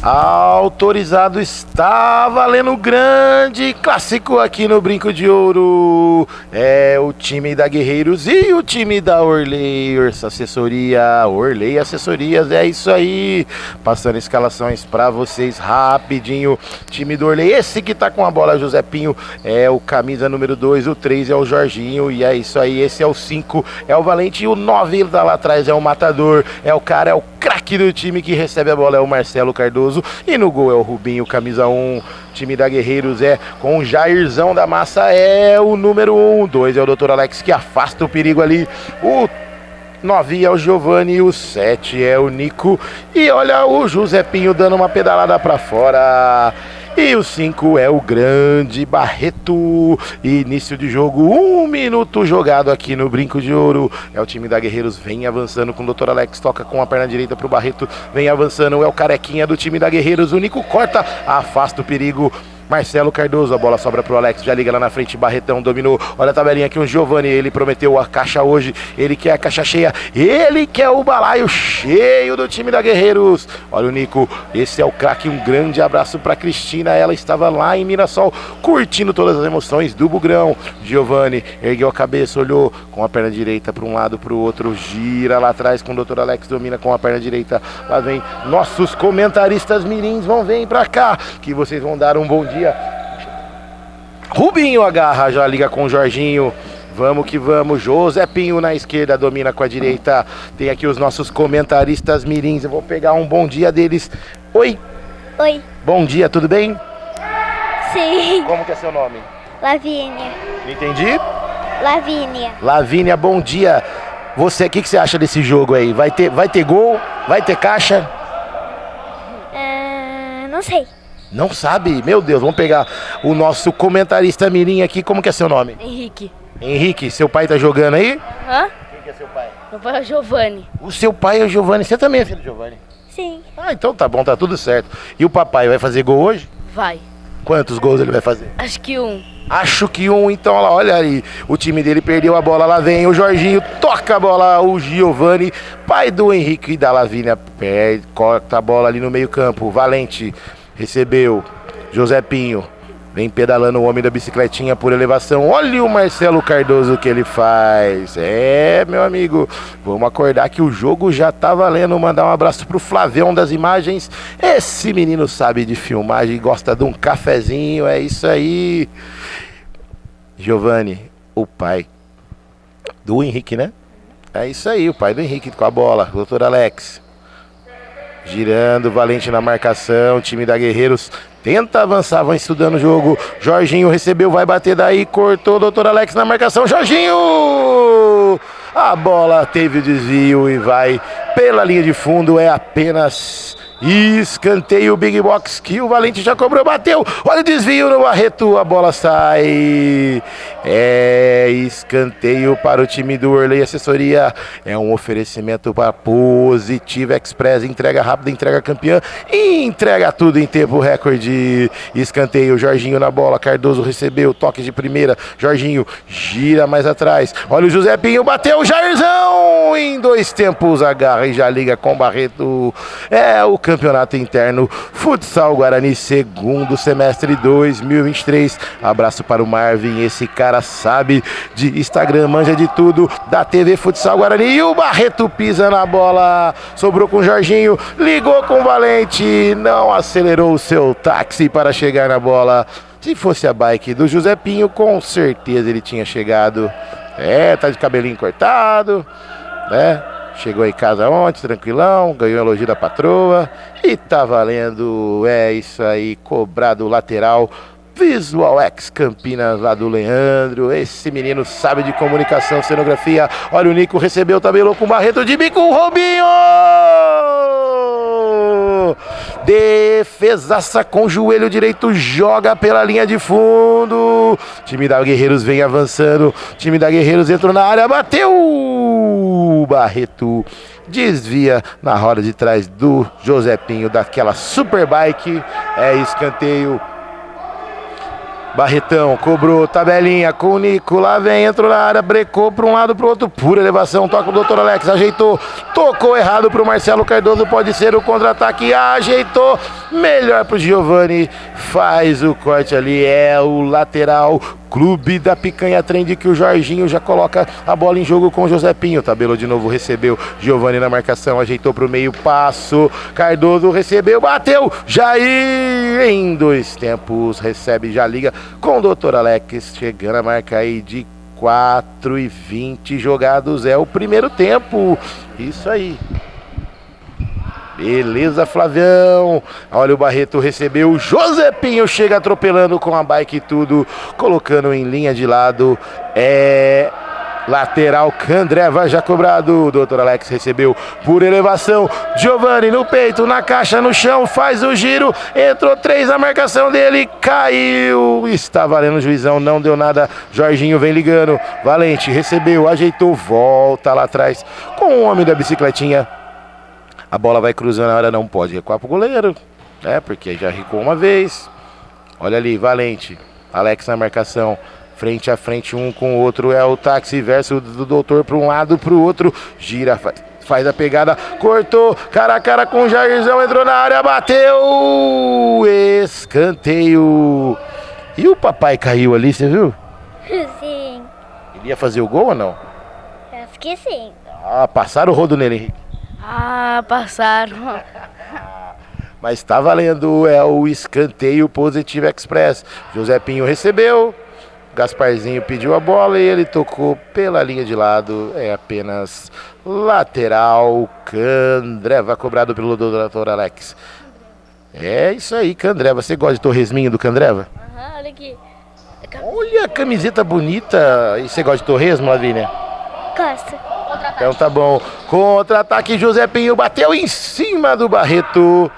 Autorizado, está valendo grande clássico aqui no Brinco de Ouro. É o time da Guerreiros e o time da Orley Assessoria. Orley Assessorias, é isso aí. Passando escalações pra vocês rapidinho. Time do Orley, esse que tá com a bola, José Pinho, é o camisa número 2, o 3 é o Jorginho. E é isso aí, esse é o 5, é o Valente. E o 9 tá lá atrás, é o Matador. É o cara, é o craque do time que recebe a bola, é o Marcelo Cardoso. E no gol é o Rubinho, camisa 1. Time da Guerreiros é com o Jairzão da Massa, é o número 1. 2 é o Dr. Alex, que afasta o perigo ali. O 9 é o Giovanni, o 7 é o Nico. E olha o José Pinho dando uma pedalada pra fora. E o 5 é o grande Barreto. Início de jogo, 1 minuto jogado aqui no Brinco de Ouro. É o time da Guerreiros, vem avançando com o Dr. Alex, toca com a perna direita pro Barreto, vem avançando, é o Carequinha do time da Guerreiros. O Nico corta, afasta o perigo. Marcelo Cardoso, a bola sobra pro Alex, já liga lá na frente, Barretão dominou, olha a tabelinha aqui, o Giovanni, ele prometeu a caixa hoje, ele quer a caixa cheia, ele quer o balaio cheio do time da Guerreiros. Olha o Nico, esse é o craque, um grande abraço pra Cristina, ela estava lá em Mirassol, curtindo todas as emoções do Bugrão. Giovanni ergueu a cabeça, olhou com a perna direita para um lado, pro outro, gira lá atrás com o Dr. Alex, domina com a perna direita, lá vem nossos comentaristas mirins, vem pra cá, que vocês vão dar um bom dia. Rubinho agarra, já liga com o Jorginho. Vamos que vamos. José Pinho na esquerda, domina com a direita. Tem aqui os nossos comentaristas mirins. Eu vou pegar um bom dia deles. Oi. Oi. Bom dia, tudo bem? Sim. Como que é seu nome? Lavínia. Não entendi? Lavínia. Lavínia, bom dia. Você, o que você acha desse jogo aí? Vai ter gol? Vai ter caixa? Não sei. Não sabe? Meu Deus, vamos pegar o nosso comentarista mirim aqui. Como que é seu nome? Henrique. Henrique, seu pai tá jogando aí? Hã? Quem que é seu pai? Meu pai é o Giovanni. O seu pai é o Giovanni. Você também é filho do Giovanni? Sim. Ah, então tá bom, tá tudo certo. E o papai vai fazer gol hoje? Vai. Quantos gols ele vai fazer? Acho que 1. Acho que 1, então olha aí, o time dele perdeu a bola, lá vem o Jorginho, toca a bola, o Giovanni, pai do Henrique e da Lavínia, perde, corta a bola ali no meio campo, Valente recebeu, José Pinho, vem pedalando o homem da bicicletinha por elevação, olha o Marcelo Cardoso que ele faz, meu amigo, vamos acordar que o jogo já tá valendo, mandar um abraço pro Flavião das imagens, esse menino sabe de filmagem, gosta de um cafezinho, é isso aí. Giovanni, o pai do Henrique, né? É isso aí, o pai do Henrique com a bola, Dr. Alex. Girando, Valente na marcação, time da Guerreiros tenta avançar, vão estudando o jogo. Jorginho recebeu, vai bater daí, cortou, Dr. Alex na marcação, Jorginho! A bola teve o desvio e vai pela linha de fundo, é apenas escanteio, Big Box que o Valente já cobrou, bateu, olha o desvio no Barreto, a bola sai, escanteio para o time do Orley Assessoria, é um oferecimento para Positiva Express, entrega rápida, entrega campeã, entrega tudo em tempo recorde, escanteio, Jorginho na bola, Cardoso recebeu, toque de primeira, Jorginho gira mais atrás, olha o José Pinho, bateu, Jairzão, em 2 tempos, agarra e já liga com o Barreto, o Campeonato Interno Futsal Guarani, segundo semestre 2023. Abraço para o Marvin, esse cara sabe de Instagram, manja de tudo, da TV Futsal Guarani. E o Barreto pisa na bola, sobrou com o Jorginho, ligou com o Valente, não acelerou o seu táxi para chegar na bola. Se fosse a bike do José Pinho, com certeza ele tinha chegado. Tá de cabelinho cortado, né? Chegou em casa ontem, tranquilão, ganhou elogio da patroa e tá valendo, isso aí, cobrado lateral, Visual X Campinas lá do Leandro, esse menino sabe de comunicação, cenografia, olha o Nico, recebeu, tabelou com o Barreto de bico, Robinho! Defesaça com o joelho direito, joga pela linha de fundo, time da Guerreiros vem avançando, time da Guerreiros entrou na área, bateu, Barreto desvia na roda de trás do José Pinho, daquela super bike, escanteio Barretão cobrou, tabelinha com o Nico, lá vem, entrou na área, brecou para um lado, para o outro, pura elevação, toca o Dr. Alex, ajeitou, tocou errado para o Marcelo Cardoso, pode ser o contra-ataque, ajeitou, melhor para o Giovani, faz o corte ali, é o lateral, Clube da Picanha Trend, que o Jorginho já coloca a bola em jogo com o Josepinho. Tabelou de novo, recebeu, Giovani na marcação, ajeitou para o meio, passo, Cardoso recebeu, bateu, Jair em 2 tempos, recebe, já liga com o Dr. Alex, chegando a marca aí de 4:20 jogados, é o primeiro tempo, isso aí. Beleza, Flavião. Olha, o Barreto recebeu, o Josepinho chega atropelando com a bike e tudo, colocando em linha de lado, lateral, Candreva já cobrado, o Dr. Alex recebeu por elevação, Giovani no peito, na caixa, no chão, faz o giro, entrou 3 na marcação dele, caiu, está valendo o juizão, não deu nada, Jorginho vem ligando, Valente recebeu, ajeitou, volta lá atrás com o homem da bicicletinha. A bola vai cruzando, a hora não pode recuar pro goleiro, porque já recuou uma vez. Olha ali, Valente, Alex na marcação, frente a frente um com o outro, é o táxi versus do doutor para um lado, para o outro, gira, faz a pegada, cortou, cara a cara com o Jairzão, entrou na área, bateu, escanteio. E o papai caiu ali, você viu? Sim. Ele ia fazer o gol ou não? Eu acho que sim. Passaram o rodo nele, Henrique. Passaram. Mas tá valendo, é o escanteio Positive Express. Josepinho recebeu, Gasparzinho pediu a bola e ele tocou pela linha de lado, é apenas lateral, Candreva cobrado pelo Dr. Alex. É isso aí, Candreva. Você gosta de torresminho do Candreva? Olha aqui. Olha a camiseta bonita. E você gosta de torresmo, Lavínia? Gosto. Então tá bom. Contra-ataque, Josepinho bateu em cima do Barreto.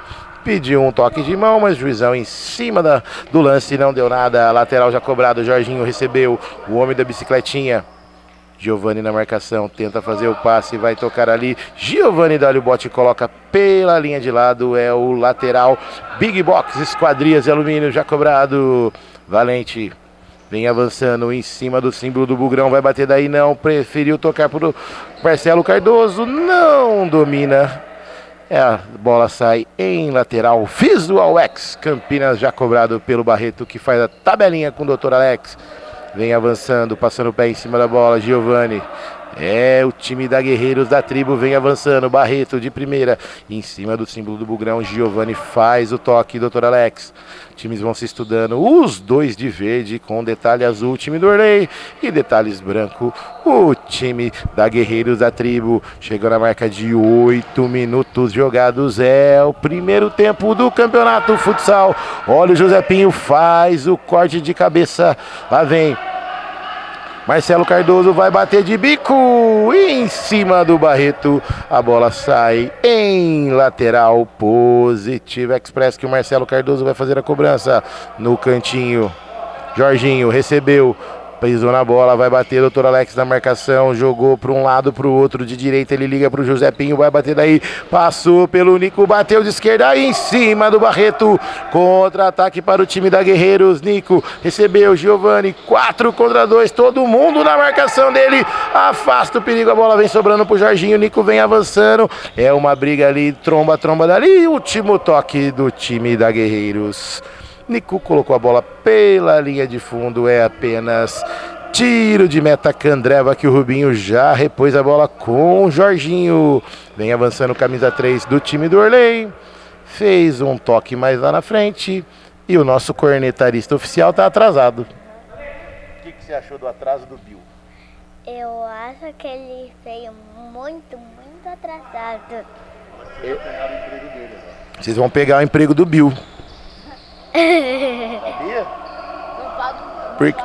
Pediu um toque de mão, mas juizão em cima do lance, não deu nada. Lateral já cobrado, Jorginho recebeu. O homem da bicicletinha. Giovani na marcação, tenta fazer o passe, vai tocar ali. Giovani dá-lhe o bote e coloca pela linha de lado. É o lateral. Big Box, Esquadrias de Alumínio já cobrado. Valente vem avançando em cima do símbolo do Bugrão, vai bater daí não, preferiu tocar pro Marcelo Cardoso, não domina, a bola sai em lateral, Visual X, Campinas já cobrado pelo Barreto, que faz a tabelinha com o Dr. Alex, vem avançando, passando o pé em cima da bola, Giovani, o time da Guerreiros da Tribo vem avançando, Barreto de primeira, em cima do símbolo do Bugrão, Giovani faz o toque, Dr. Alex. Times vão se estudando, os dois de verde com detalhe azul, o time do Orley, e detalhes branco, o time da Guerreiros da Tribo. Chegou na marca de 8 minutos jogados, é o primeiro tempo do campeonato futsal. Olha o Josepinho, faz o corte de cabeça, lá vem Marcelo Cardoso, vai bater de bico em cima do Barreto, a bola sai em lateral, Positive Express, que o Marcelo Cardoso vai fazer a cobrança no cantinho. Jorginho recebeu, pisou na bola, vai bater, Dr. Alex na marcação, jogou para um lado, para o outro, de direita ele liga para o Josepinho, vai bater daí, passou pelo Nico, bateu de esquerda em cima do Barreto, contra-ataque para o time da Guerreiros, Nico recebeu, Giovani, 4 contra 2, todo mundo na marcação dele, afasta o perigo, a bola vem sobrando para o Jorginho, Nico vem avançando, é uma briga ali, tromba dali, último toque do time da Guerreiros. Nico colocou a bola pela linha de fundo, é apenas tiro de meta, Candreva, que o Rubinho já repôs a bola com o Jorginho. Vem avançando, camisa 3 do time do Orley. Fez um toque mais lá na frente e o nosso cornetarista oficial está atrasado. O que você achou do atraso do Bill? Eu acho que ele veio muito atrasado. Vocês vão pegar o emprego do Bill. Sabia? Porque,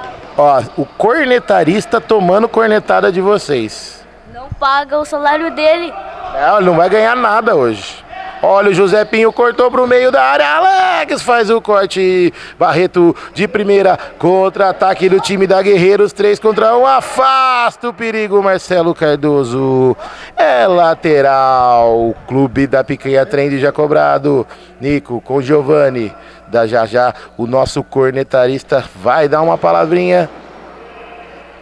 o cornetarista tomando cornetada de vocês. Não paga o salário dele. Não, ele não vai ganhar nada hoje. Olha o José Pinho, cortou pro meio da área. Alex faz o corte. Barreto de primeira, contra-ataque do time da Guerreiros, 3 contra 1. Afasta o perigo, Marcelo Cardoso. É lateral. Clube da Picanha Trend já cobrado. Nico com Giovani. Da já o nosso cornetarista vai dar uma palavrinha.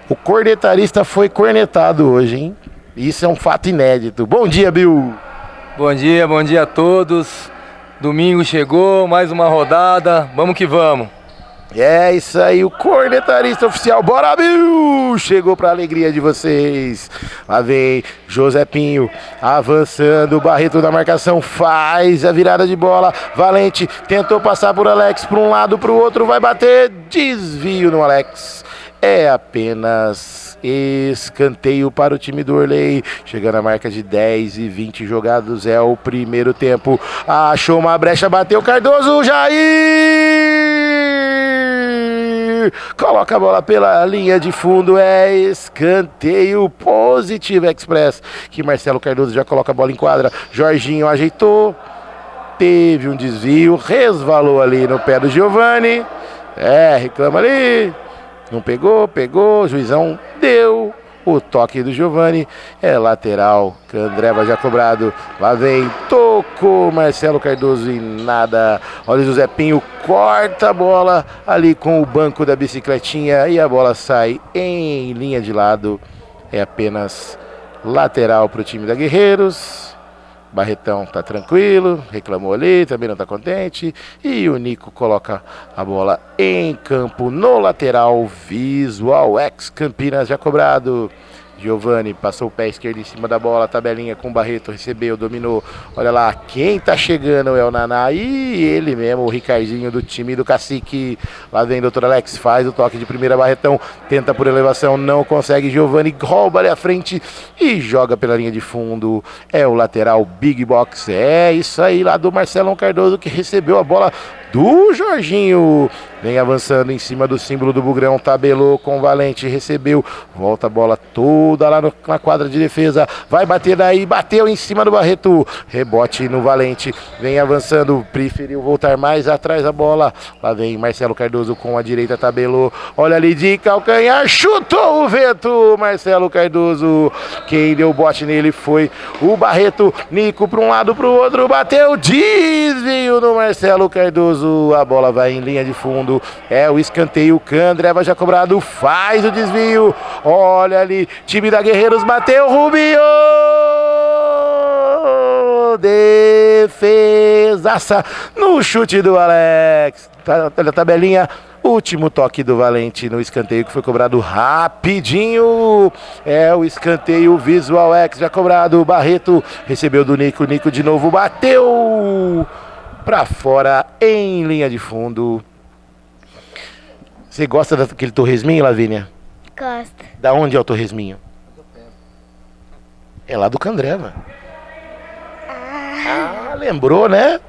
O cornetarista foi cornetado hoje, hein? Isso é um fato inédito. Bom dia, Bill. Bom dia a todos. Domingo chegou, mais uma rodada. Vamos que vamos. É isso aí, o cornetarista oficial. Bora, Bill! Chegou pra alegria de vocês. Lá vem José Pinho avançando. Barreto na marcação, faz a virada de bola. Valente tentou passar por Alex para um lado, para o outro. Vai bater, desvio no Alex. É apenas escanteio para o time do Orley. Chegando a marca de 10 e 20 jogados. É o primeiro tempo. Achou uma brecha, bateu Cardoso. Jair! Coloca a bola pela linha de fundo. É escanteio positivo Express. Que Marcelo Cardoso já coloca a bola em quadra. Jorginho ajeitou. Teve um desvio. Resvalou ali no pé do Giovani. Reclama ali. Não pegou, juizão deu o toque do Giovani, é lateral, Candreva já cobrado, lá vem, tocou Marcelo Cardoso e nada, olha o José Pinho, corta a bola ali com o banco da bicicletinha e a bola sai em linha de lado, é apenas lateral para o time da Guerreiros. Barretão tá tranquilo, reclamou ali, também não tá contente. E o Nico coloca a bola em campo no lateral. Visual X Campinas já cobrado. Giovani passou o pé esquerdo em cima da bola, tabelinha com o Barreto, recebeu, dominou. Olha lá, quem tá chegando é o Naná e ele mesmo, o Ricardinho do time do Cacique. Lá vem o Dr. Alex, faz o toque de primeira, Barretão tenta por elevação, não consegue. Giovani rouba ali à frente e joga pela linha de fundo. É o lateral Big Box, é isso aí lá do Marcelão Cardoso que recebeu a bola do Jorginho. Vem avançando em cima do símbolo do Bugrão, tabelou com o Valente, recebeu, volta a bola toda lá na quadra de defesa, vai bater daí, bateu em cima do Barreto, rebote no Valente, vem avançando, preferiu voltar mais atrás da bola, lá vem Marcelo Cardoso com a direita, tabelou, olha ali de calcanhar, chutou o vento, Marcelo Cardoso, quem deu bote nele foi o Barreto, Nico para um lado, para o outro, bateu, desvio no Marcelo Cardoso, a bola vai em linha de fundo. É o escanteio, Candreva já cobrado, faz o desvio, olha ali, time da Guerreiros bateu, Rubinho, defesaça no chute do Alex, olha a tabelinha, último toque do Valente no escanteio que foi cobrado rapidinho, é o escanteio Visual X já cobrado, Barreto recebeu do Nico, Nico de novo bateu pra fora em linha de fundo. Você gosta daquele torresminho, Lavínia? Gosto. Da onde é o torresminho? É lá do Candreva. Ah, lembrou, né?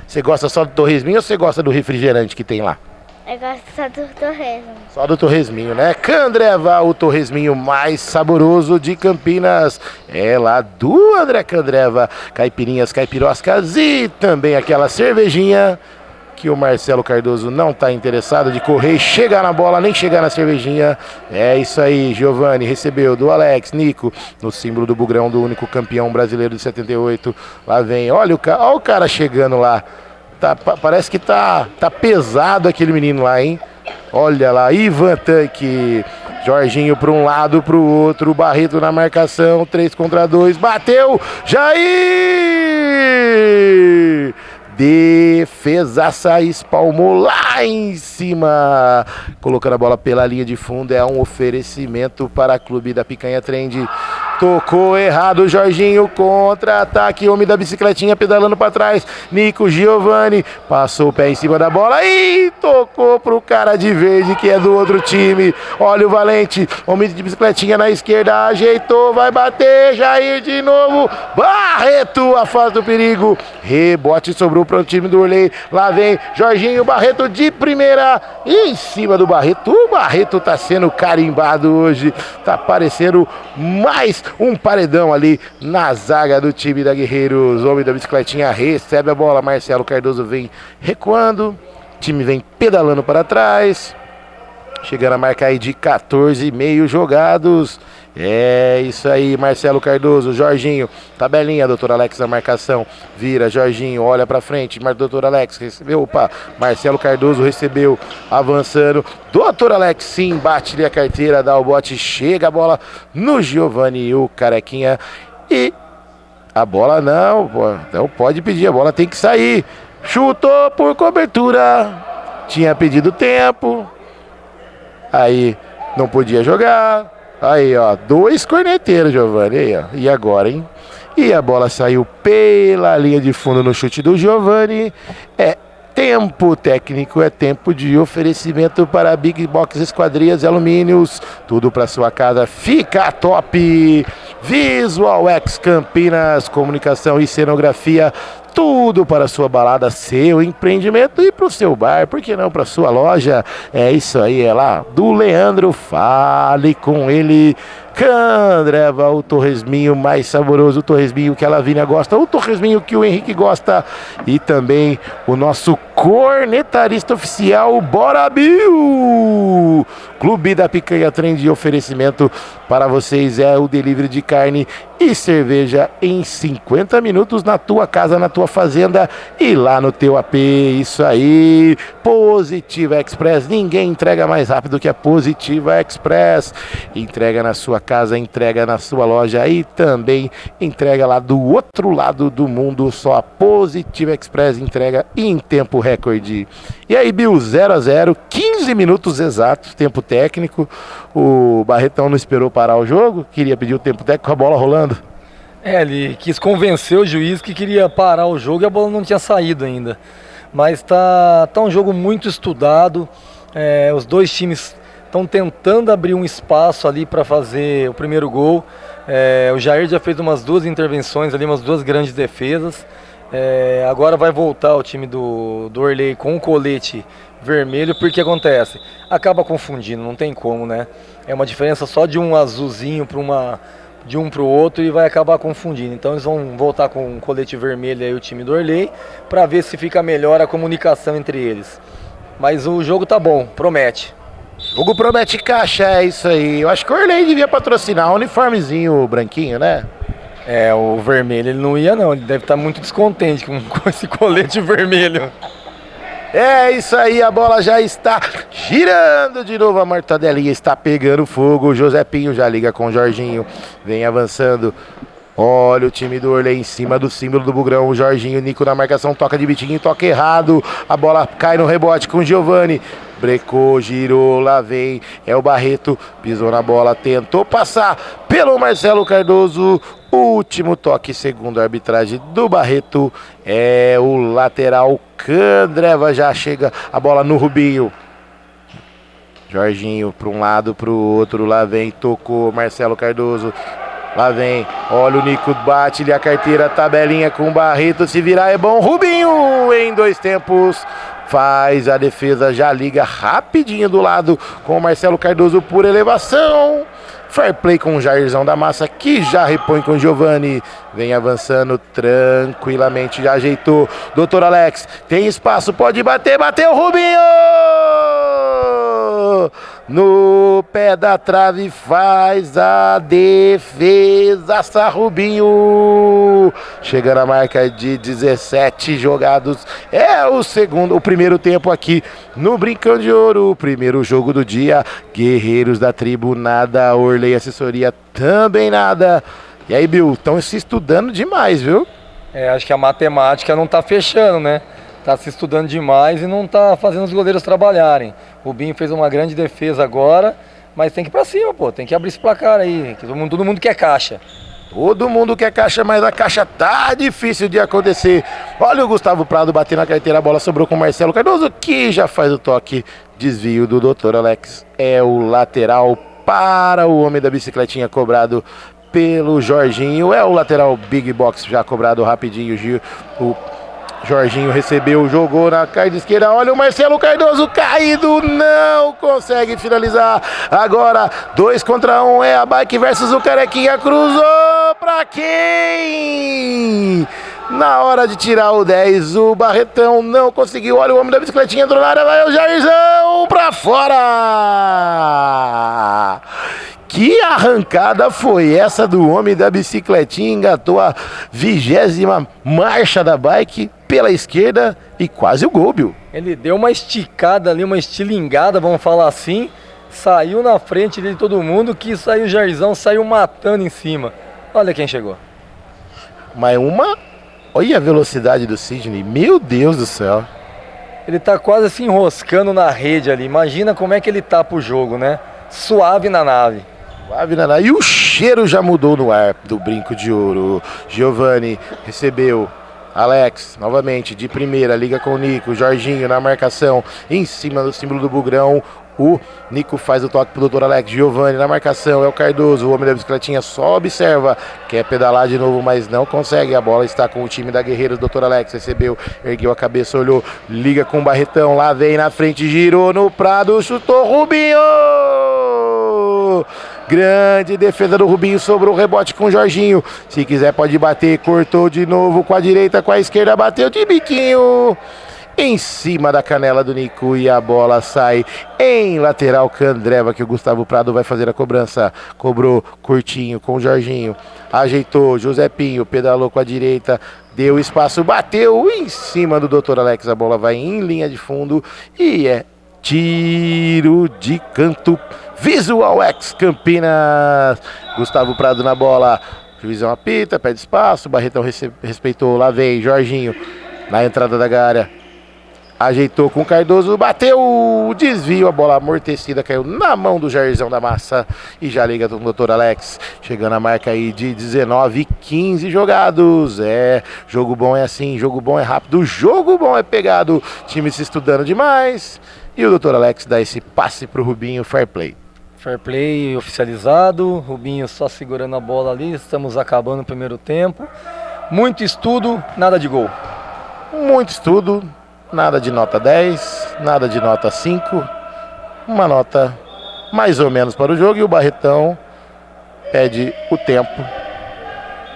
Você gosta só do torresminho ou você gosta do refrigerante que tem lá? Eu gosto só do torresmo. Só do torresminho, né? Candreva, o torresminho mais saboroso de Campinas. É lá do André Candreva. Caipirinhas, caipiroscas e também aquela cervejinha que o Marcelo Cardoso não está interessado de correr, chegar na bola, nem chegar na cervejinha. É isso aí, Giovani recebeu do Alex, Nico, no símbolo do Bugrão, do único campeão brasileiro de 78. Lá vem, olha o cara chegando lá. Parece que tá pesado aquele menino lá, hein? Olha lá, Ivan Tanque. Jorginho para um lado, para o outro, Barreto na marcação, 3 contra 2, bateu, Jair! Defesaça, espalmou lá em cima, colocando a bola pela linha de fundo, é um oferecimento para a Clube da Picanha Trend. Tocou errado, Jorginho, contra-ataque, homem da bicicletinha pedalando para trás, Nico Giovani, passou o pé em cima da bola e tocou pro cara de verde que é do outro time. Olha o Valente, homem de bicicletinha na esquerda, ajeitou, vai bater, Jair de novo, Barreto afasta o perigo, rebote sobrou para o time do Orley, lá vem Jorginho, Barreto de primeira, em cima do Barreto, o Barreto tá sendo carimbado hoje, tá parecendo mais um paredão ali na zaga do time da Guerreiros. O homem da bicicletinha recebe a bola, Marcelo Cardoso vem recuando, o time vem pedalando para trás, chegando a marcar aí de 14,5 jogados. É isso aí, Marcelo Cardoso, Jorginho, tabelinha, doutor Alex na marcação, vira, Jorginho, olha pra frente, mas doutor Alex recebeu, opa, Marcelo Cardoso recebeu, avançando, doutor Alex sim, bate-lhe a carteira, dá o bote, chega a bola no Giovani, o Carequinha, e a bola não pode pedir, a bola tem que sair, chutou por cobertura, tinha pedido tempo, aí não podia jogar. Aí, ó, 2 corneteiros, Giovani, aí, ó, e agora, hein? E a bola saiu pela linha de fundo no chute do Giovani. É tempo técnico, é tempo de oferecimento para Big Box Esquadrias e Alumínios. Tudo para sua casa fica top. Visual X Campinas, comunicação e cenografia. Tudo para a sua balada, seu empreendimento e para o seu bar, por que não para a sua loja? É isso aí, é lá do Leandro, fale com ele. Candreva, o torresminho mais saboroso, o torresminho que a Lavínia gosta, o torresminho que o Henrique gosta e também o nosso cornetarista oficial, Bora Bill! Clube da Picanha Trem de oferecimento para vocês é o delivery de carne e cerveja em 50 minutos na tua casa, na tua fazenda e lá no teu AP. Isso aí, Positiva Express, ninguém entrega mais rápido que a Positiva Express. Entrega na sua casa, entrega na sua loja e também entrega lá do outro lado do mundo. Só a Positiva Express entrega em tempo recorde. E aí, Bill, 0-0, 15 minutos exatos, tempo técnico. O Barretão não esperou parar o jogo, queria pedir o tempo técnico com a bola rolando. Ele quis convencer o juiz que queria parar o jogo e a bola não tinha saído ainda. Mas tá um jogo muito estudado, os dois times estão tentando abrir um espaço ali para fazer o primeiro gol. O Jair já fez umas 2 intervenções ali, umas 2 grandes defesas. Agora vai voltar o time do Orley com o colete vermelho, porque acontece, acaba confundindo, não tem como, né? É uma diferença só de um azulzinho de um para o outro e vai acabar confundindo. Então eles vão voltar com o colete vermelho aí, o time do Orley, para ver se fica melhor a comunicação entre eles. Mas o jogo tá bom, promete. O jogo promete caixa, é isso aí. Eu acho que o Orley devia patrocinar um uniformezinho branquinho, né? O vermelho ele não ia não, ele deve estar muito descontente com esse colete vermelho. É isso aí, a bola já está girando de novo, a mortadelinha está pegando fogo, o Josepinho já liga com o Jorginho, vem avançando, olha o time do Orley em cima do símbolo do Bugrão, o Jorginho, Nico na marcação, toca de bitinho, toca errado, a bola cai no rebote com o Giovani, brecou, girou, lá vem, é o Barreto, pisou na bola, tentou passar pelo Marcelo Cardoso, último toque, segundo a arbitragem do Barreto, é o lateral. Candreva já chega a bola no Rubinho. Jorginho para um lado, para o outro, lá vem, tocou Marcelo Cardoso. Lá vem, olha o Nico, bate-lhe a carteira, tabelinha com o Barreto, se virar é bom. Rubinho em 2 tempos. Faz a defesa, já liga rapidinho do lado com o Marcelo Cardoso por elevação. Fair play com o Jairzão da Massa, que já repõe com o Giovani. Vem avançando tranquilamente, já ajeitou. Doutor Alex, tem espaço, pode bater, bateu o Rubinho! No pé da trave, faz a defesa, Rubinho. Chegando a marca de 17 jogados. É o primeiro tempo aqui no Brincão de Ouro. O primeiro jogo do dia. Guerreiros da Tribo, nada. Orley Assessoria, também nada. E aí, Bill, estão se estudando demais, viu? Acho que a matemática não tá fechando, né? Tá se estudando demais e não tá fazendo os goleiros trabalharem. O Rubinho fez uma grande defesa agora, mas tem que ir pra cima, pô. Tem que abrir esse placar aí. Que todo mundo quer caixa. Todo mundo quer caixa, mas a caixa tá difícil de acontecer. Olha o Gustavo Prado batendo na carteira, a bola sobrou com o Marcelo Cardoso, que já faz o toque. Desvio do Dr. Alex. É o lateral para o homem da bicicletinha, cobrado pelo Jorginho. É o lateral Big Box já cobrado rapidinho. Jorginho recebeu, jogou na carne esquerda, olha o Marcelo Cardoso caído, não consegue finalizar. Agora, 2 contra 1, é a Bike versus o Carequinha, cruzou pra quem? Na hora de tirar o 10, o Barretão não conseguiu, olha o homem da bicicletinha, entrou na área, vai o Jairzão pra fora! Que arrancada foi essa do homem da bicicletinha, engatou a 20ª marcha da bike pela esquerda e quase o gol, Bill. Ele deu uma esticada ali, uma estilingada, vamos falar assim, saiu na frente de todo mundo, que saiu o Jairzão, saiu matando em cima. Olha quem chegou. Mas olha a velocidade do Sidney, meu Deus do céu. Ele tá quase se enroscando na rede ali, imagina como é que ele tá pro jogo, né? Suave na nave. E o cheiro já mudou no ar do Brinco de Ouro. Giovani recebeu. Alex, novamente, de primeira, liga com o Nico. Jorginho na marcação, em cima do símbolo do Bugrão. O Nico faz o toque pro Dr. Alex. Giovani na marcação, é o Cardoso. O homem da bicicletinha só observa. Quer pedalar de novo, mas não consegue. A bola está com o time da Guerreiros. Dr. Alex recebeu, ergueu a cabeça, olhou. Liga com o Barretão, lá vem na frente, girou no Prado, chutou Rubinho! Grande defesa do Rubinho, sobrou o rebote com o Jorginho. Se quiser pode bater, cortou de novo com a direita, com a esquerda, bateu de biquinho. Em cima da canela do Nico e a bola sai em lateral Candreva, que o Gustavo Prado vai fazer a cobrança. Cobrou curtinho com o Jorginho. Ajeitou, José Pinho, pedalou com a direita, deu espaço, bateu em cima do Dr. Alex. A bola vai em linha de fundo e é tiro de canto. Visual X Campinas. Gustavo Prado na bola. Juizão apita, pede espaço. Barretão respeitou. Lá vem Jorginho na entrada da área. Ajeitou com o Cardoso. Bateu. Desvio. A bola amortecida caiu na mão do Jairzão da Massa. E já liga com o Dr. Alex. Chegando a marca aí de 19 e 15 jogados. Jogo bom é assim. Jogo bom é rápido. Jogo bom é pegado. Time se estudando demais. E o Dr. Alex dá esse passe pro Rubinho. Fair play. Fair play oficializado, Rubinho só segurando a bola ali, estamos acabando o primeiro tempo. Muito estudo, nada de gol. Muito estudo, nada de nota 10, nada de nota 5. Uma nota mais ou menos para o jogo e o Barretão pede o tempo.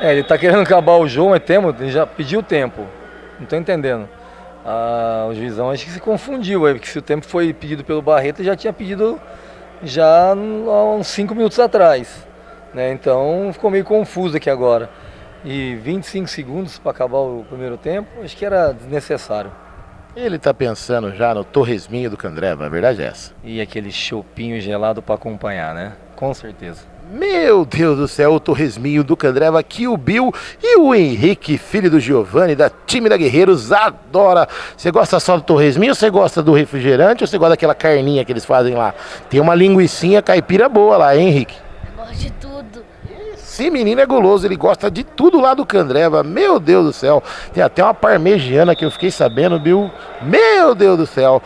Ele tá querendo acabar o jogo, mas ele já pediu o tempo. Não tô entendendo. O juizão acho que se confundiu aí, porque se o tempo foi pedido pelo Barreto, já tinha pedido já há uns 5 minutos atrás, né? Então ficou meio confuso aqui agora. E 25 segundos para acabar o primeiro tempo, acho que era desnecessário. Ele tá pensando já no torresminho do Candreva, a verdade é essa. E aquele chopinho gelado para acompanhar, né? Com certeza. Meu Deus do céu, o torresminho do Candreva aqui, o Bill e o Henrique, filho do Giovani, da time da Guerreiros, adora. Você gosta só do torresminho ou você gosta do refrigerante ou você gosta daquela carninha que eles fazem lá? Tem uma linguicinha caipira boa lá, hein, Henrique? Eu gosto de tudo. Esse menino é guloso, ele gosta de tudo lá do Candreva, meu Deus do céu. Tem até uma parmegiana que eu fiquei sabendo, Bill, meu Deus do céu.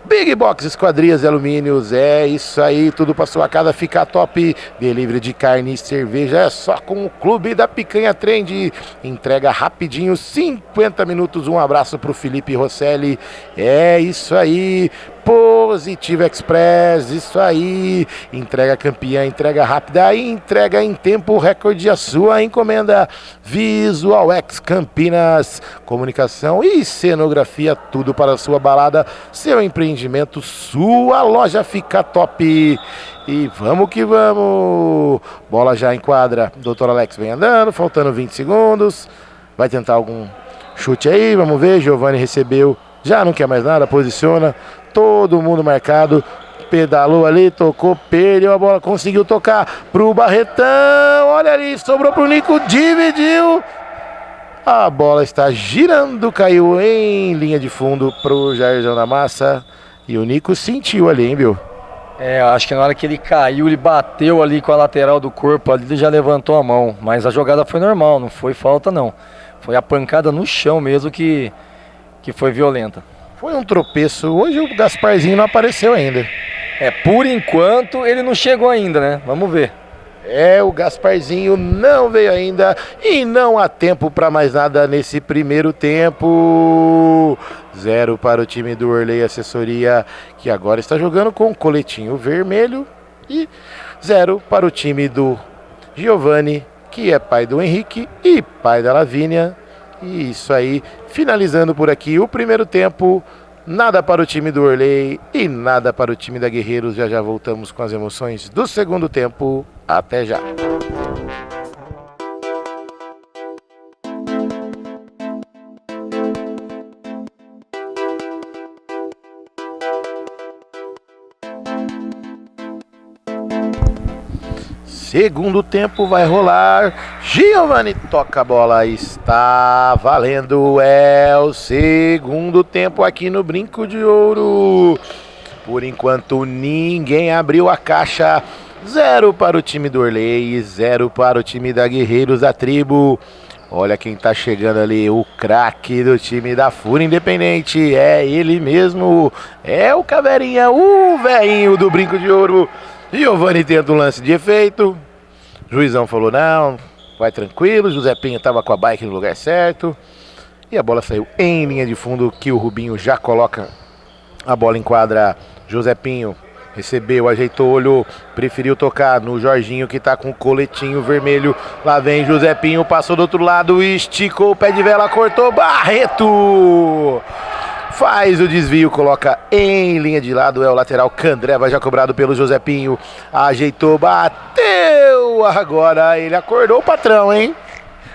Big Box Esquadrias e Alumínios, é isso aí, tudo para sua casa ficar top. Delivery de carne e cerveja é só com o Clube da Picanha Trend. Entrega rapidinho, 50 minutos. Um abraço pro Felipe Rosselli, é isso aí. Positivo Express, isso aí. Entrega campeã, entrega rápida, entrega em tempo recorde a sua encomenda. Visual X Campinas, comunicação e cenografia, tudo para a sua balada, seu empreendimento, sua loja fica top. E vamos que vamos. Bola já em quadra, Dr. Alex vem andando, faltando 20 segundos. Vai tentar algum chute aí, vamos ver. Giovani recebeu, já não quer mais nada, posiciona. Todo mundo marcado, pedalou ali, tocou, perdeu a bola, conseguiu tocar pro Barretão, olha ali, sobrou pro Nico, dividiu. A bola está girando, caiu em linha de fundo pro Jairzão da Massa. E o Nico sentiu ali, hein, Bill? Acho que na hora que ele caiu, ele bateu ali com a lateral do corpo, ali ele já levantou a mão. Mas a jogada foi normal, não foi falta não. Foi a pancada no chão mesmo que foi violenta. Foi um tropeço. Hoje o Gasparzinho não apareceu ainda. Por enquanto ele não chegou ainda, né? Vamos ver. O Gasparzinho não veio ainda e não há tempo para mais nada nesse primeiro tempo. 0 para o time do Orley Assessoria, que agora está jogando com coletinho vermelho. E 0 para o time do Giovanni, que é pai do Henrique e pai da Lavínia. E isso aí, finalizando por aqui o primeiro tempo. Nada para o time do Orley e nada para o time da Guerreiros. Já voltamos com as emoções do segundo tempo. Até já. Segundo tempo vai rolar. Giovanni toca a bola. Está valendo. É o segundo tempo aqui no Brinco de Ouro. Por enquanto ninguém abriu a caixa. 0 para o time do Orley, 0 para o time da Guerreiros da Tribo. Olha quem tá chegando ali, o craque do time da Fúria Independente. É ele mesmo, é o Caveirinha, o velhinho do Brinco de Ouro. Giovanni tenta um lance de efeito. Juizão falou não, vai tranquilo. José Pinho tava com a bike no lugar certo. E a bola saiu em linha de fundo, que o Rubinho já coloca a bola em quadra. José Pinho recebeu, ajeitou, olhou, preferiu tocar no Jorginho, que tá com o coletinho vermelho. Lá vem José Pinho, passou do outro lado, esticou o pé de vela, cortou, Barreto! Faz o desvio, coloca em linha de lado, é o lateral Candreva, já cobrado pelo José Pinho. Ajeitou, bateu! Agora ele acordou o patrão, hein?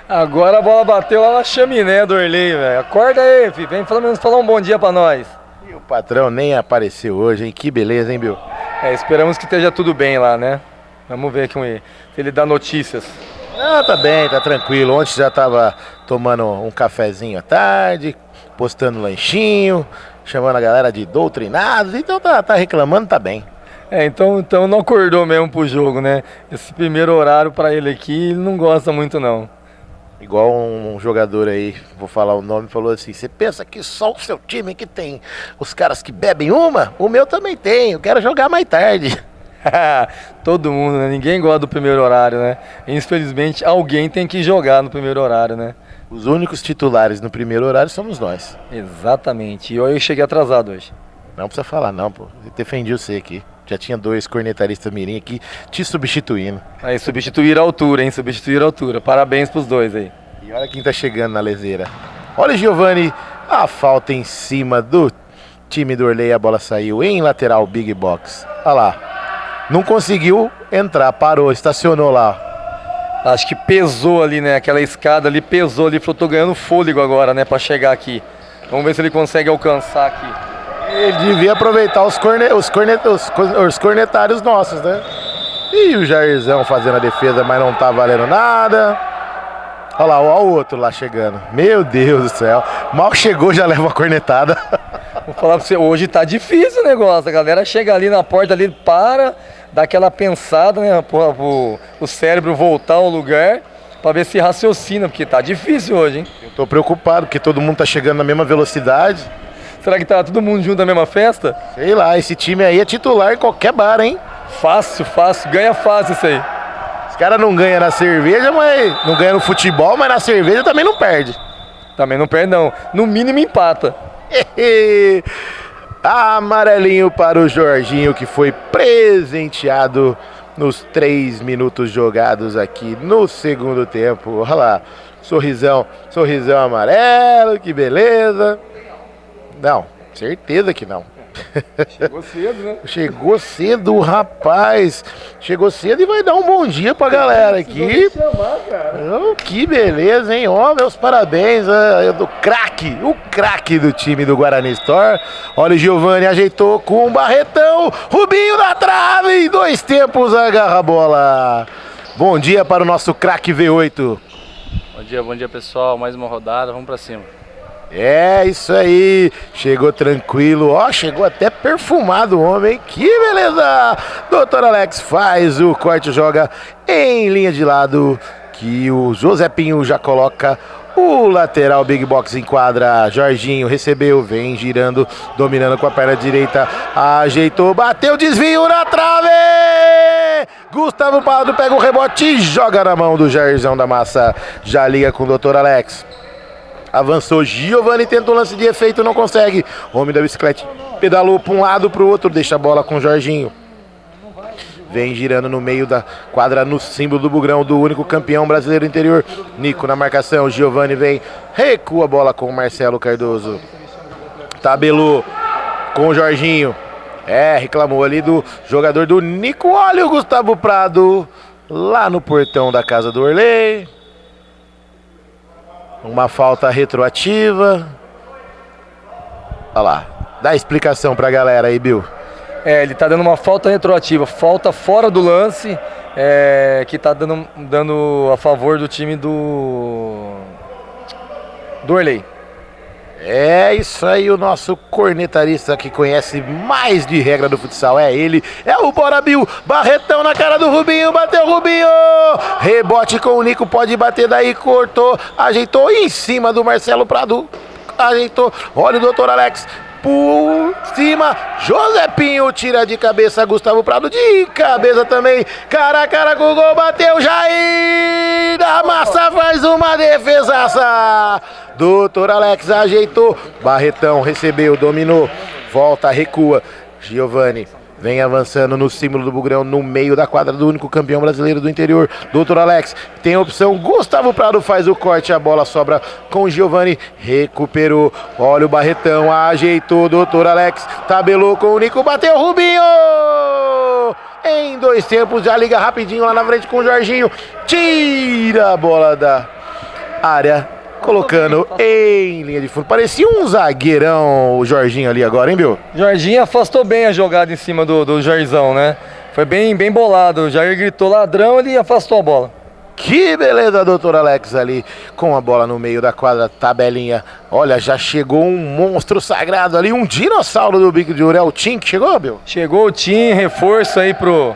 Agora a bola bateu lá na chaminé do Orley, velho. Acorda aí, filho. Vem pelo menos falar um bom dia pra nós. E o patrão nem apareceu hoje, hein? Que beleza, hein, Bill? Esperamos que esteja tudo bem lá, né? Vamos ver aqui se ele dá notícias. Ah, tá bem, tá tranquilo. Ontem já tava tomando um cafezinho à tarde, postando lanchinho, chamando a galera de doutrinados. Então tá reclamando, tá bem. Então não acordou mesmo pro jogo, né? Esse primeiro horário pra ele aqui, ele não gosta muito, não. Igual um jogador aí, vou falar o nome, falou assim: você pensa que só o seu time que tem os caras que bebem uma? O meu também tem, eu quero jogar mais tarde. Todo mundo, né? Ninguém gosta do primeiro horário, né? Infelizmente, alguém tem que jogar no primeiro horário, né? Os únicos titulares no primeiro horário somos nós. Exatamente. E eu cheguei atrasado hoje. Não precisa falar não, pô. Eu defendi você aqui. Já tinha 2 cornetaristas mirim aqui te substituindo. Aí, substituir a altura, hein? Substituir a altura. Parabéns pros dois aí. E olha quem tá chegando na leseira. Olha o Giovanni, a falta em cima do time do Orley. A bola saiu em lateral, Big Box. Olha lá. Não conseguiu entrar, parou, estacionou lá. Acho que pesou ali, né? Aquela escada ali pesou ali. Falou, tô ganhando fôlego agora, né? Pra chegar aqui. Vamos ver se ele consegue alcançar aqui. Ele devia aproveitar os cornetários nossos, né? E o Jairzão fazendo a defesa, mas não tá valendo nada. Olha lá, olha o outro lá chegando. Meu Deus do céu. Mal chegou, já leva a cornetada. Vou falar pra você, hoje tá difícil o negócio. A galera chega ali na porta ali, dá aquela pensada, né? O cérebro voltar ao lugar pra ver se raciocina, porque tá difícil hoje, hein? Eu tô preocupado, porque todo mundo tá chegando na mesma velocidade. Será que tá todo mundo junto na mesma festa? Sei lá, esse time aí é titular em qualquer bar, hein? Fácil, ganha fácil isso aí. Os caras não ganham na cerveja, mas não ganham no futebol, mas na cerveja também não perde. Também não perde não, no mínimo empata. Amarelinho para o Jorginho, que foi presenteado nos 3 minutos jogados aqui no segundo tempo. Olha lá, sorrisão amarelo, que beleza. Não, certeza que não. Chegou cedo, né? Chegou cedo, rapaz. Chegou cedo e vai dar um bom dia pra galera aqui. Chamar, cara. Oh, que beleza, hein? Ó, meus parabéns do craque, o craque do time do Guarani Store. Olha o Giovanni, ajeitou com um Barretão. Rubinho na trave, em 2 tempos agarra a bola. Bom dia para o nosso craque V8. Bom dia pessoal, mais uma rodada, vamos pra cima. É isso aí, chegou tranquilo, ó, chegou até perfumado o homem, que beleza! Doutor Alex faz o corte, joga em linha de lado, que o José Pinho já coloca o lateral, Big Box em quadra. Jorginho recebeu, vem girando, dominando com a perna direita, ajeitou, bateu, desvio na trave! Gustavo Prado pega o rebote e joga na mão do Jairzão da Massa. Já liga com o Dr. Alex. Avançou, Giovani tenta um lance de efeito, não consegue. Homem da bicicleta pedalou para um lado, para o outro, deixa a bola com o Jorginho. Vem girando no meio da quadra, no símbolo do Bugrão, do único campeão brasileiro interior. Nico na marcação, Giovani vem, recua a bola com o Marcelo Cardoso. Tabelou com o Jorginho. Reclamou ali do jogador do Nico. Olha o Gustavo Prado lá no portão da casa do Orley. Uma falta retroativa. Olha lá, dá explicação pra galera aí, Bill. Ele tá dando uma falta retroativa, falta fora do lance, que tá dando a favor do time do Orley. É isso aí, o nosso cornetarista que conhece mais de regra do futsal, é ele, é o Bora Bill. Barretão na cara do Rubinho, bateu o Rubinho, rebote com o Nico, pode bater daí, cortou, ajeitou em cima do Marcelo Prado, ajeitou, olha o Dr. Alex, por cima, José Pinho tira de cabeça, Gustavo Prado de cabeça também, cara a cara com o gol, bateu Jair da Massa, faz uma defesaça. Dr. Alex ajeitou, Barretão recebeu, dominou, volta, recua, Giovani vem avançando no símbolo do Bugrão, no meio da quadra do único campeão brasileiro do interior. Dr. Alex tem a opção, Gustavo Prado faz o corte, a bola sobra com o Giovani, recuperou, olha o Barretão, ajeitou, Dr. Alex tabelou com o Nico, bateu Rubinho! Em 2 tempos, já liga rapidinho lá na frente com o Jorginho, tira a bola da área, colocando em linha de fundo. Parecia um zagueirão o Jorginho ali agora, hein, Bill? Jorginho afastou bem a jogada em cima do Jairzão, né? Foi bem bolado. O Jair gritou ladrão, ele afastou a bola. Que beleza, Dr. Alex ali com a bola no meio da quadra, tabelinha. Olha, já chegou um monstro sagrado ali, um dinossauro do Bico de Ouro. É o Tim que chegou, Bill? Chegou o Tim, reforço aí pro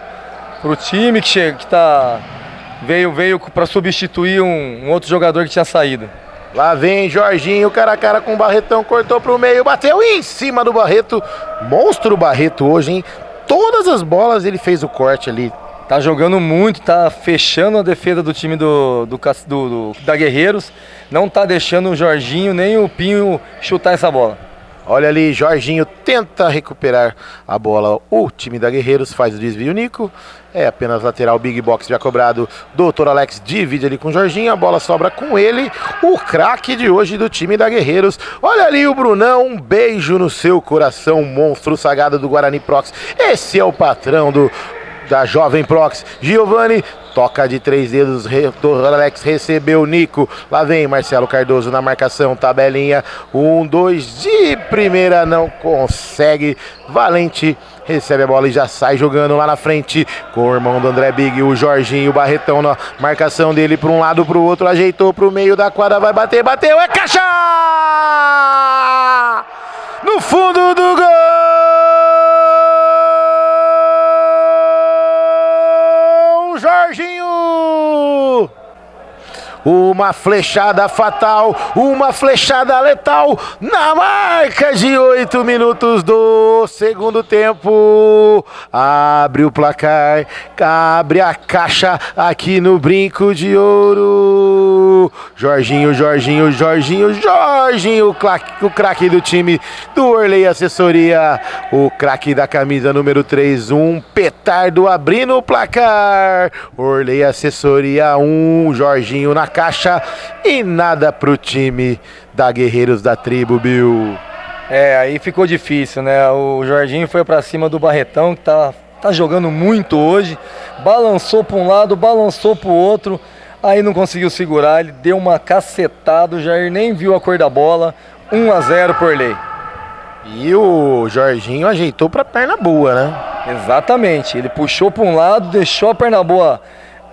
time que veio para substituir um outro jogador que tinha saído. Lá vem Jorginho, cara a cara com o Barretão, cortou pro meio, bateu em cima do Barreto. Monstro Barreto hoje, hein? Todas as bolas ele fez o corte ali. Tá jogando muito, tá fechando a defesa do time da Guerreiros. Não tá deixando o Jorginho nem o Pinho chutar essa bola. Olha ali, Jorginho tenta recuperar a bola. O time da Guerreiros faz o desvio, Nico. É apenas lateral, big box já cobrado. Dr. Alex divide ali com o Jorginho. A bola sobra com ele, o craque de hoje do time da Guerreiros. Olha ali o Brunão, um beijo no seu coração, monstro sagrado do Guarani Prox. Esse é o patrão da Jovem Prox. Giovani toca de 3 dedos, Dr. Alex recebeu, Nico, lá vem Marcelo Cardoso na marcação, tabelinha, 1, 2, de primeira não consegue, Valente recebe a bola e já sai jogando lá na frente com o irmão do André Big, o Jorginho, o Barretão na marcação dele para um lado, para o outro, ajeitou para o meio da quadra, vai bater, bateu, é caixa! No fundo do gol! Jorginho! Uma flechada fatal, uma flechada letal na marca de 8 minutos do segundo tempo. Abre o placar, abre a caixa aqui no Brinco de Ouro. Jorginho, o craque do time do Orley Assessoria, o craque da camisa número 3, um petardo abrindo o placar. Orley Assessoria 1, Jorginho na caixa e nada pro time da Guerreiros da Tribo, Bill. Aí ficou difícil, né? O Jorginho foi pra cima do Barretão, que tá jogando muito hoje, balançou pra um lado, balançou pro outro, aí não conseguiu segurar, ele deu uma cacetada, o Jair nem viu a cor da bola, 1-0 por Orley. E o Jorginho ajeitou pra perna boa, né? Exatamente, ele puxou pra um lado, deixou a perna boa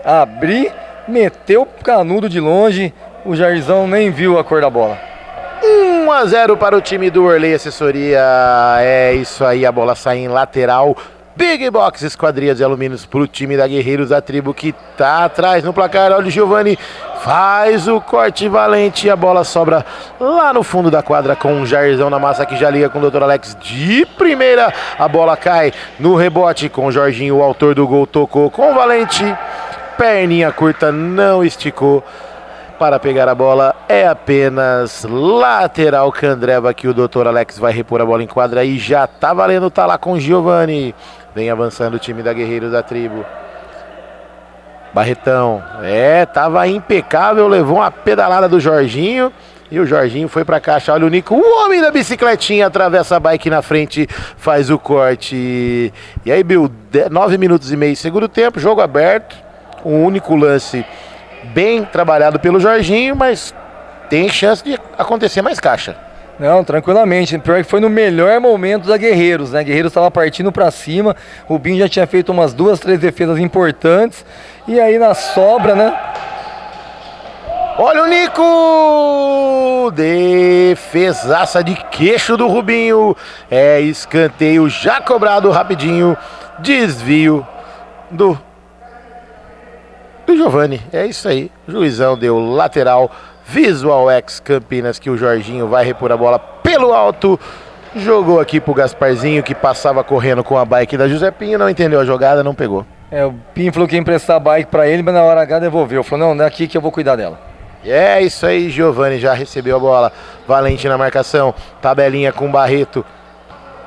abrir, meteu o canudo de longe, o Jairzão nem viu a cor da bola. 1-0 para o time do Orley Assessoria. É isso aí, a bola sai em lateral Big Box Esquadrias de Alumínios pro time da Guerreiros da Tribo que tá atrás no placar. Olha o Giovani, faz o corte valente e a bola sobra lá no fundo da quadra com o Jairzão na massa que já liga com o Dr. Alex de primeira. A bola cai no rebote com o Jorginho, o autor do gol, tocou com o Valente. Perninha curta, não esticou. Para pegar a bola é apenas lateral Candreva que o Dr. Alex vai repor a bola em quadra e já tá valendo, tá lá com o Giovani. Vem avançando o time da Guerreiros da Tribo. Barretão, tava impecável, levou uma pedalada do Jorginho e o Jorginho foi pra caixa. Olha o Nico, o homem da bicicletinha, atravessa a bike na frente, faz o corte. E aí, Bill, 9 minutos e meio, segundo tempo, jogo aberto, um único lance bem trabalhado pelo Jorginho, mas tem chance de acontecer mais caixa. Não, tranquilamente. Pior que foi no melhor momento da Guerreiros, né? Guerreiros estava partindo para cima, o Rubinho já tinha feito umas 2, 3 defesas importantes, e aí na sobra, né? Olha o Nico! Defesaça de queixo do Rubinho. Escanteio já cobrado rapidinho. Desvio do Giovani. É isso aí. O juizão deu lateral. Visual X Campinas, que o Jorginho vai repor a bola pelo alto. Jogou aqui pro Gasparzinho, que passava correndo com a bike da Josepinho. Não entendeu a jogada, não pegou. O Pinho falou que ia emprestar a bike para ele, mas na hora H devolveu. Falou, não é aqui que eu vou cuidar dela. É isso aí, Giovani já recebeu a bola. Valente na marcação. Tabelinha com Barreto.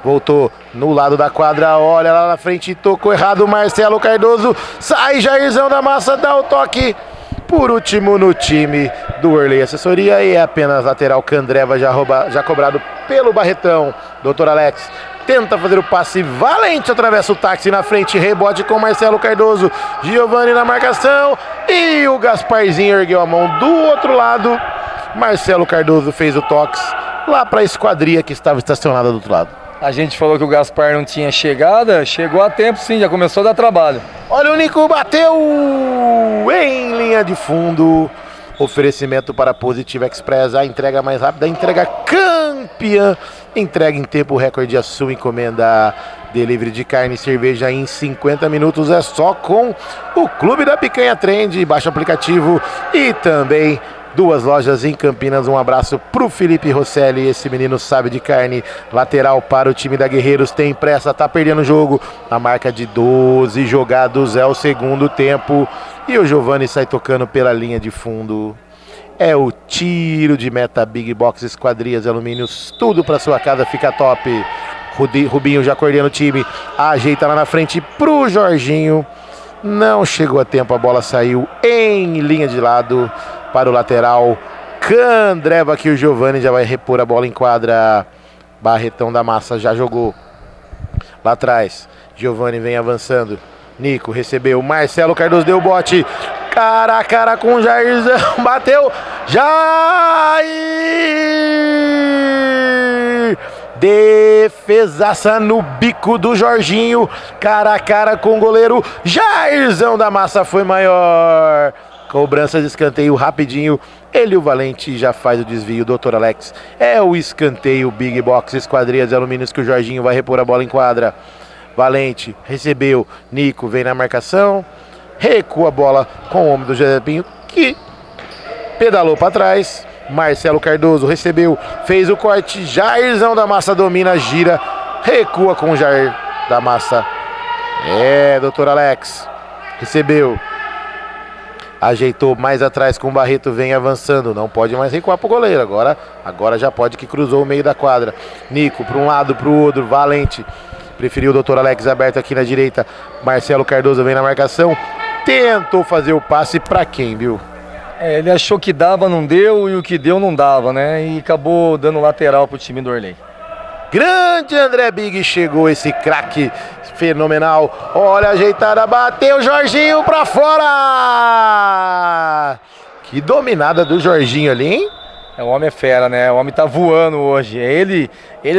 Voltou no lado da quadra, olha lá na frente, tocou errado, Marcelo Cardoso, sai Jairzão da massa, dá o toque. Por último no time do Orley Assessoria e é apenas lateral Candreva já cobrado pelo Barretão. Dr. Alex tenta fazer o passe valente, atravessa o táxi na frente, rebote com Marcelo Cardoso, Giovani na marcação e o Gasparzinho ergueu a mão do outro lado. Marcelo Cardoso fez o toque lá para a esquadria que estava estacionada do outro lado. A gente falou que o Gaspar não tinha chegada, chegou a tempo sim, já começou a dar trabalho. Olha o Nico, bateu em linha de fundo. Oferecimento para Positive Express, a entrega mais rápida, a entrega campeã. Entrega em tempo recorde a sua encomenda. Delivery de carne e cerveja em 50 minutos é só com o Clube da Picanha Trend. Baixa o aplicativo e também 2 lojas em Campinas. Um abraço pro Felipe Rosselli, esse menino sabe de carne. Lateral para o time da Guerreiros, tem pressa, tá perdendo o jogo. A marca de 12 jogados é o segundo tempo. E o Giovani sai tocando pela linha de fundo. É o tiro de meta. Big Box Esquadrias Alumínios, tudo pra sua casa fica top. Rubinho já coordena o time, ajeita lá na frente pro Jorginho. Não chegou a tempo, a bola saiu em linha de lado para o lateral Candreva, que o Giovani já vai repor a bola em quadra. Barretão da massa já jogou lá atrás. Giovani vem avançando. Nico recebeu. Marcelo Cardoso deu o bote. Cara a cara com o Jairzão. Bateu. Jair! Defesaça no bico do Jorginho. Cara a cara com o goleiro. Jairzão da massa foi maior. Cobrança de escanteio rapidinho. Ele, o Valente, já faz o desvio. Dr. Alex é o escanteio. Big Box Esquadrias de Alumínios, que o Jorginho vai repor a bola em quadra. Valente recebeu. Nico vem na marcação. Recua a bola com o homem do Josepinho, que pedalou para trás. Marcelo Cardoso recebeu. Fez o corte. Jairzão da massa domina, gira. Recua com o Jair da massa. Dr. Alex recebeu. Ajeitou mais atrás com o Barreto, vem avançando. Não pode mais recuar pro goleiro. Agora já pode, que cruzou o meio da quadra. Nico para um lado, para o outro. Valente preferiu o Dr. Alex aberto aqui na direita. Marcelo Cardoso vem na marcação. Tentou fazer o passe para quem, viu? Ele achou que dava, não deu, e o que deu não dava, né? E acabou dando lateral pro time do Orley. Grande André Big, chegou esse craque fenomenal. Olha a ajeitada, bateu Jorginho pra fora. Que dominada do Jorginho ali, hein? O homem é fera, né? O homem tá voando hoje. Ele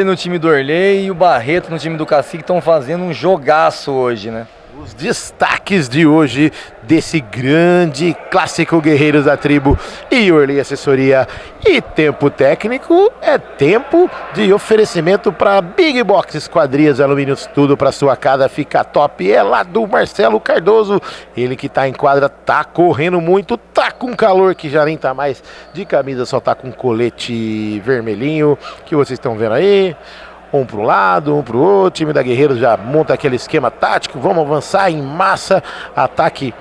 no time do Orley e o Barreto no time do Cacique estão fazendo um jogaço hoje, né? O Os destaques de hoje desse grande clássico Guerreiros da Tribo e Orley Assessoria. E tempo técnico é tempo de oferecimento para Big Box Esquadrias Alumínios, tudo para sua casa ficar top. É lá do Marcelo Cardoso, ele que tá em quadra, tá correndo muito, tá com calor que já nem tá mais de camisa, só tá com colete vermelhinho que vocês estão vendo aí. Um para um lado, um para o outro. O time da Guerreiros já monta aquele esquema tático. Vamos avançar em massa. Ataque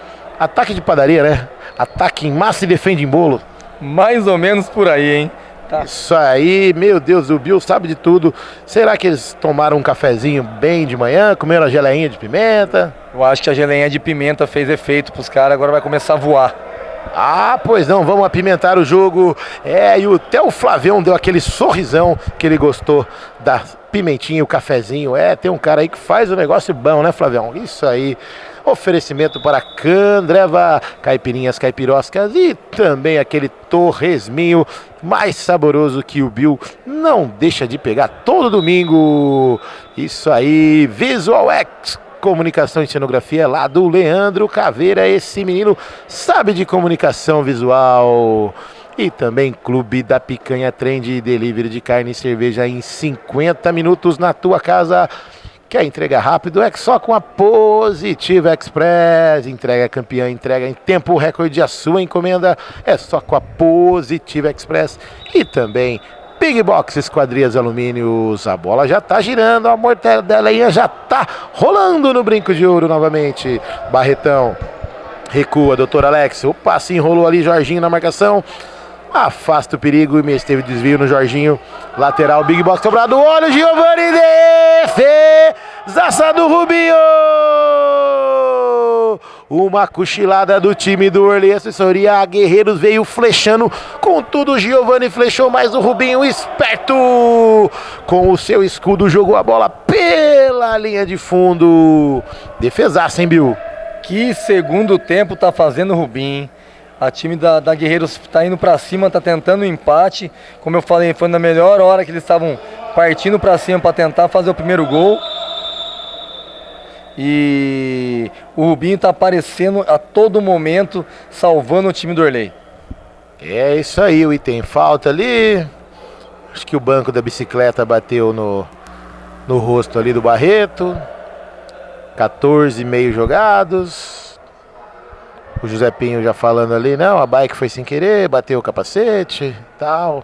de padaria, né? Ataque em massa e defende em bolo. Mais ou menos por aí, hein? Tá. Isso aí, meu Deus, o Bill sabe de tudo. Será que eles tomaram um cafezinho bem de manhã? Comeram a geleinha de pimenta? Eu acho que a geleinha de pimenta fez efeito pros caras, agora vai começar a voar. Ah, pois não, vamos apimentar o jogo. E até o Flavião deu aquele sorrisão que ele gostou da pimentinha, o cafezinho. Tem um cara aí que faz o negócio bom, né, Flavião? Isso aí. Oferecimento para Candreva, caipirinhas caipiroscas e também aquele torresminho mais saboroso que o Bill não deixa de pegar todo domingo. Isso aí, Visual X. Comunicação e cenografia lá do Leandro Caveira, esse menino sabe de comunicação visual. E também Clube da Picanha Trend, delivery de carne e cerveja em 50 minutos na tua casa. Quer entrega rápido? É só com a Positiva Express. Entrega campeã, entrega em tempo recorde. A sua encomenda é só com a Positiva Express. E também Big Box Esquadrias Alumínios, a bola já tá girando, a mortedelinha já tá rolando no brinco de ouro novamente. Barretão recua, doutor Alex, opa, se enrolou ali, Jorginho na marcação, afasta o perigo e teve desvio no Jorginho, lateral, Big Box sobrado, olha o Giovani, defesaça do Rubinho! Uma cochilada do time do Orley Assessoria. A Guerreiros veio flechando com tudo. O Giovani flechou, mas o Rubinho esperto com o seu escudo jogou a bola pela linha de fundo. Defesaça, hein, Bill? Que segundo tempo tá fazendo o Rubinho, hein? A time da Guerreiros tá indo pra cima, tá tentando um empate. Como eu falei, foi na melhor hora que eles estavam partindo pra cima pra tentar fazer o primeiro gol. E o Rubinho tá aparecendo a todo momento, salvando o time do Orley. É isso aí, o item falta ali. Acho que o banco da bicicleta bateu no rosto ali do Barreto. 14 meio jogados. O José Pinho já falando ali, não, a bike foi sem querer, bateu o capacete, tal.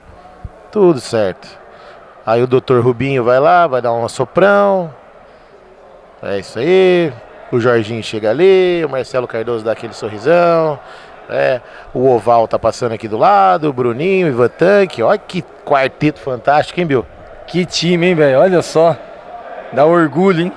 Tudo certo. Aí o doutor Rubinho vai lá, vai dar um assoprão. É isso aí, o Jorginho chega ali, o Marcelo Cardoso dá aquele sorrisão, o Oval tá passando aqui do lado, o Bruninho, o Ivan Tanque, olha que quarteto fantástico, hein, Bill? Que time, hein, velho, olha só, dá orgulho, hein?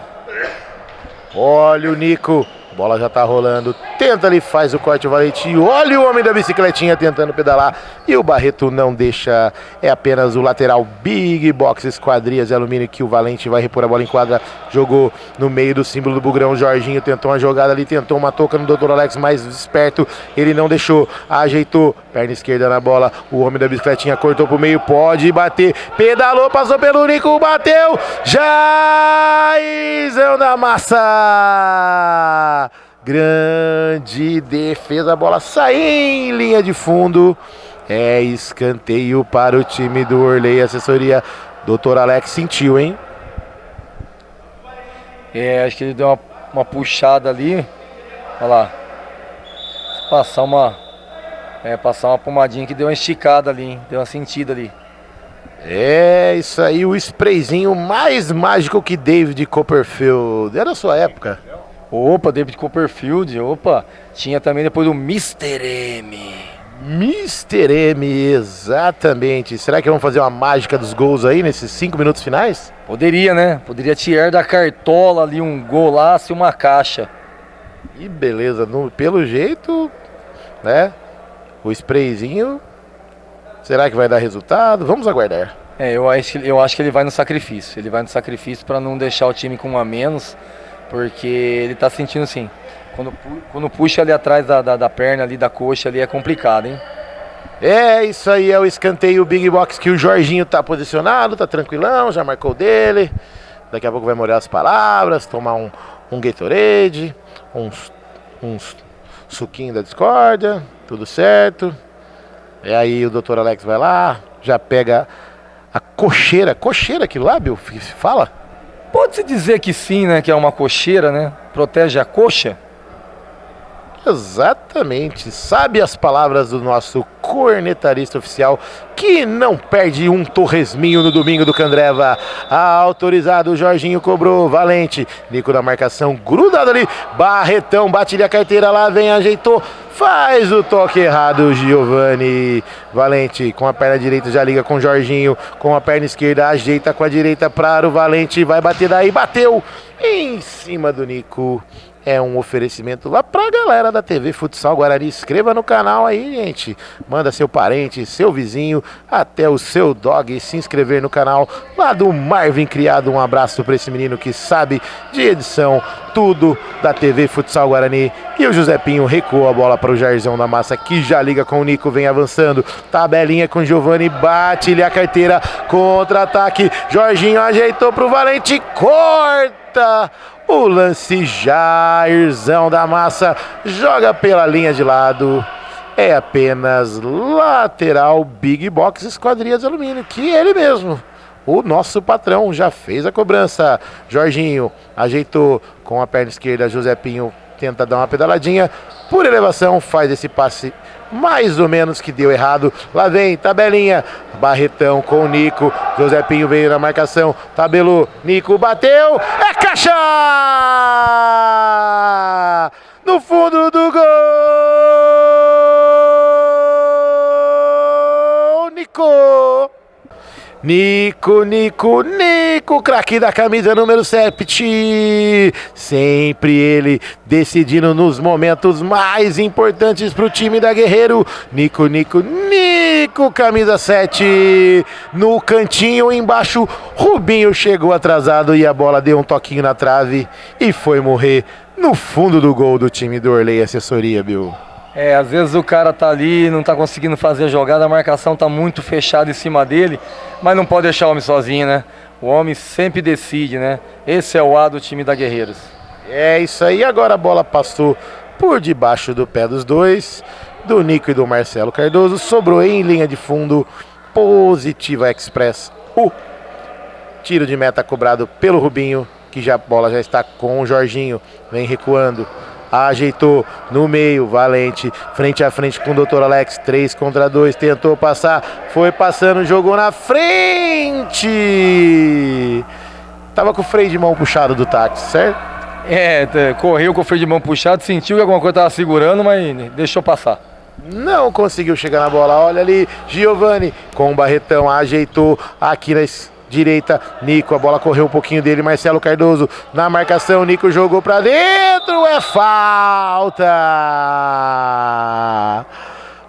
Olha o Nico, a bola já tá rolando, tenta ali, faz o corte o Valente, olha o homem da bicicletinha tentando pedalar, e o Barreto não deixa, é apenas o lateral Big Box Esquadrias Alumínio que o Valente vai repor a bola em quadra, jogou no meio do símbolo do Bugrão, Jorginho tentou uma jogada ali, tentou uma toca no Dr. Alex mais esperto, ele não deixou, ajeitou, perna esquerda na bola, o homem da bicicletinha cortou pro meio, pode bater, pedalou, passou pelo Nico, bateu, Jaizão da massa! Grande defesa, a bola sai em linha de fundo. É escanteio para o time do Orley Assessoria. Doutor Alex sentiu, hein? Acho que ele deu uma puxada ali. Olha lá. Passar uma pomadinha que deu uma esticada ali, hein? Deu uma sentida ali. É isso aí, o sprayzinho mais mágico que David Copperfield. Era a sua época. Opa, David Copperfield, opa. Tinha também depois o Mr. M. Mr. M, exatamente. Será que vamos fazer uma mágica dos gols aí nesses 5 minutos finais? Poderia, né? Poderia tirar da cartola ali um golaço e uma caixa. E beleza, pelo jeito, né? O sprayzinho, será que vai dar resultado? Vamos aguardar. Eu acho que ele vai no sacrifício. Ele vai no sacrifício para não deixar o time com um a menos. Porque ele tá sentindo assim, quando puxa ali atrás da perna ali, da coxa ali, é complicado, hein? É isso aí, é o escanteio Big Box que o Jorginho tá posicionado, tá tranquilão, já marcou dele. Daqui a pouco vai molhar as palavras, tomar um Gatorade, uns suquinho da discórdia, tudo certo. E aí o Dr. Alex vai lá, já pega a cocheira aquilo lá, Bill, fala? Pode-se dizer que sim, né? Que é uma cocheira, né? Protege a coxa. Exatamente, sabe as palavras do nosso cornetarista oficial, que não perde um torresminho no domingo do Candreva. Autorizado, o Jorginho cobrou, Valente, Nico na marcação, grudado ali, Barretão, bate-lhe a carteira, lá vem, ajeitou, faz o toque errado, Giovani. Valente com a perna direita já liga com o Jorginho, com a perna esquerda ajeita com a direita para o Valente, vai bater daí, bateu em cima do Nico. É um oferecimento lá pra galera da TV Futsal Guarani. Inscreva no canal aí, gente. Manda seu parente, seu vizinho, até o seu dog se inscrever no canal lá do Marvin Criado. Um abraço pra esse menino que sabe de edição, tudo da TV Futsal Guarani. E o José Pinho recuou a bola para o Jairzão da Massa, que já liga com o Nico, vem avançando. Tabelinha com o Giovani, bate-lhe a carteira, contra-ataque. Jorginho ajeitou pro Valente, corta o lance, Jairzão da Massa joga pela linha de lado. É apenas lateral, Big Box Esquadrias de Alumínio, que ele mesmo, o nosso patrão, já fez a cobrança. Jorginho ajeitou com a perna esquerda, José Pinho tenta dar uma pedaladinha por elevação, faz esse passe mais ou menos que deu errado. Lá vem, tabelinha, Barretão com o Nico, José Pinho veio na marcação, tabelou, Nico bateu, é caixa! No fundo do gol, Nico! Nico, craque da camisa número 7, sempre ele decidindo nos momentos mais importantes para o time da Guerreiro. Nico, camisa 7, no cantinho embaixo, Rubinho chegou atrasado e a bola deu um toquinho na trave e foi morrer no fundo do gol do time do Orley Assessoria, Bill. Às vezes o cara tá ali, não tá conseguindo fazer a jogada, a marcação tá muito fechada em cima dele, mas não pode deixar o homem sozinho, né? O homem sempre decide, né? Esse é o A do time da Guerreiros. É isso aí, agora a bola passou por debaixo do pé dos dois, do Nico e do Marcelo Cardoso, sobrou em linha de fundo, Positiva Express. O tiro de meta cobrado pelo Rubinho, que a bola já está com o Jorginho, vem recuando. Ajeitou no meio, Valente, frente a frente com o Dr. Alex, 3 contra 2, tentou passar, foi passando, jogou na frente. Tava com o freio de mão puxado do táxi, certo? Correu com o freio de mão puxado, sentiu que alguma coisa tava segurando, mas deixou passar. Não conseguiu chegar na bola, olha ali, Giovani com o Barretão, ajeitou aqui na direita, Nico, a bola correu um pouquinho dele, Marcelo Cardoso na marcação, Nico jogou pra dentro, é falta!